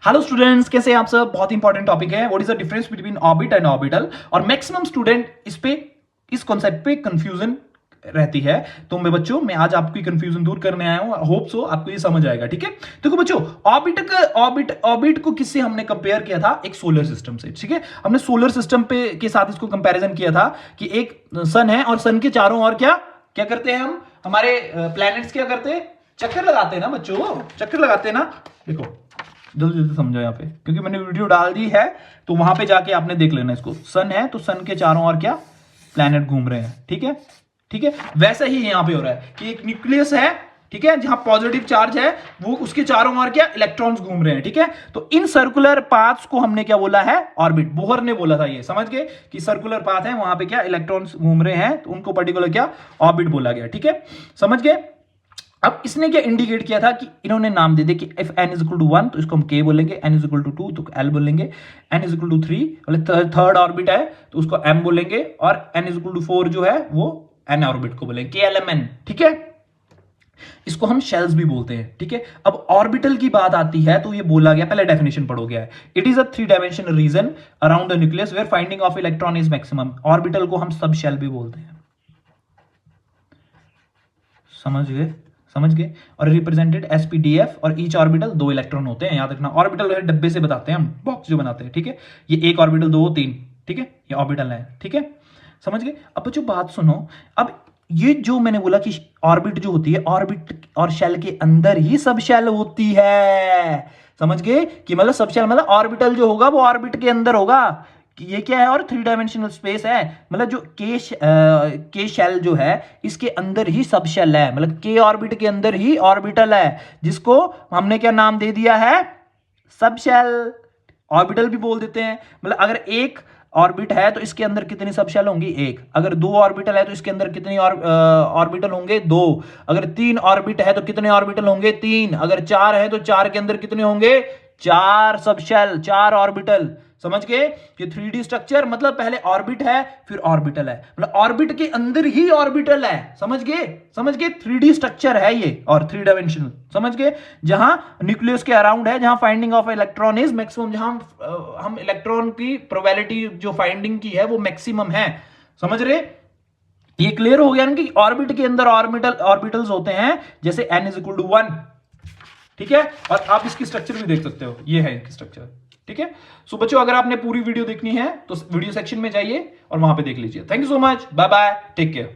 Hello students, कैसे हैं आप सब। बहुत इंपॉर्टेंट टॉपिक है, what is the difference between orbit and orbital. और मैक्सिमम स्टूडेंट इस कॉन्सेप्ट पे कंफ्यूजन रहती है। तो मैं बच्चों, मैं आज आपकी कंफ्यूजन दूर करने आया हूं। होप सो आपको ये समझ आएगा। ठीक है, देखो बच्चों, ऑर्बिट को किससे हमने कंपेयर किया था? एक सोलर सिस्टम से। ठीक है, हमने सोलर सिस्टम पे के साथ इसको कंपैरिजन किया था कि एक सन है और सन के चारों ओर क्या क्या करते हैं हम, हमारे प्लैनेट्स क्या करते हैं? चक्कर लगाते हैं ना बच्चों, चक्कर लगाते हैं ना। देखो जल्दी जल्दी समझो यहाँ पे, क्योंकि मैंने वीडियो डाल दी है तो वहां पे जाके आपने देख लेना इसको। सन है तो सन के चारों ओर क्या प्लैनेट घूम रहे हैं। ठीक है, ठीक है, वैसा ही यहाँ पे हो रहा है कि एक न्यूक्लियस है, ठीक है, जहां पॉजिटिव चार्ज है, वो उसके चारों ओर क्या इलेक्ट्रॉन्स घूम रहे हैं। ठीक है, तो इन सर्कुलर पाथ्स को हमने क्या बोला है? ऑर्बिट। बोहर ने बोला था, ये समझ गए कि सर्कुलर पाथ है, वहां पे क्या इलेक्ट्रॉन्स घूम रहे हैं, तो उनको पर्टिकुलर क्या ऑर्बिट बोला गया। ठीक है, समझ गए। अब इसने क्या इंडिकेट किया था कि इन्होंने नाम दे दिया कि if n is equal to 1 तो इसको हम k बोलेंगे, n इज इक्वल टू 2 तो l बोलेंगे, n इज इक्वल टू 3 मतलब थर्ड ऑर्बिट है तो उसको m बोलेंगे, और n इज इक्वल टू 4 जो है वो n ऑर्बिट को बोलेंगे, KLMN। ठीक है, इसको हम शेल्स भी बोलते हैं। ठीक है, अब ऑर्बिटल की बात आती है तो ये बोला गया, पहले डेफिनेशन पढ़ो गया है, it is a 3 dimensional region around the nucleus where finding of electron is maximum. Orbital को हम सब शेल भी बोलते हैं, समझ गए, समझ गए। और रिप्रेजेंटेड sp-df, और ईच ऑर्बिटल 2 इलेक्ट्रॉन होते हैं, याद रखना। ऑर्बिटल डब्बे से बताते हैं हम, बॉक्स जो बनाते हैं। ठीक है, ये एक ऑर्बिटल 2 3, ठीक है, ये ऑर्बिटल है। ठीक है, समझ गए। अब बच्चों बात सुनो, अब ये जो मैंने बोला कि ऑर्बिट जो होती है, ऑर्बिट और शेल के अंदर ही सब शेल होती है। समझ गए कि मतलब सब शेल मतलब ऑर्बिटल जो होगा वो ऑर्बिट के अंदर होगा। कि ये क्या है? और 3 डायमेंशनल स्पेस है, मतलब जो के शेल जो है इसके अंदर ही सब शेल है, मतलब के ऑर्बिट के अंदर ही ऑर्बिटल है, जिसको हमने क्या नाम दे दिया है? सब शेल। ऑर्बिटल भी बोल देते हैं। मतलब अगर एक ऑर्बिट है तो इसके अंदर कितनी सब शेल होंगी? एक। अगर 2 ऑर्बिटल है तो इसके अंदर कितनी ऑर्बिटल होंगे? 2। अगर 3 ऑर्बिट है तो कितने ऑर्बिटल होंगे? 3। अगर 4 है तो 4 के अंदर कितने होंगे? 4 सब शेल, 4 ऑर्बिटल। समझ गए कि 3D स्ट्रक्चर मतलब पहले ऑर्बिट है फिर ऑर्बिटल है, मतलब ऑर्बिट के अंदर ही ऑर्बिटल है। समझ गए, समझ गए। 3D स्ट्रक्चर है ये, और 3 डायमेंशनल। समझ गए, जहां न्यूक्लियस के अराउंड है, जहां finding of electron is maximum, जहां हम इलेक्ट्रॉन की प्रोबेबिलिटी जो फाइंडिंग की है वो मैक्सिमम है। समझ रहे? ये क्लियर हो गया ना कि ऑर्बिट के अंदर ऑर्बिटल्स होते हैं, जैसे n इज इक्वल टू 1। ठीक है, और आप इसकी स्ट्रक्चर भी देख सकते हो, ये है इनकी स्ट्रक्चर। ठीक है, सो बच्चों अगर आपने पूरी वीडियो देखनी है तो वीडियो सेक्शन में जाइए और वहां पे देख लीजिए। Thank you so much, bye bye, take care.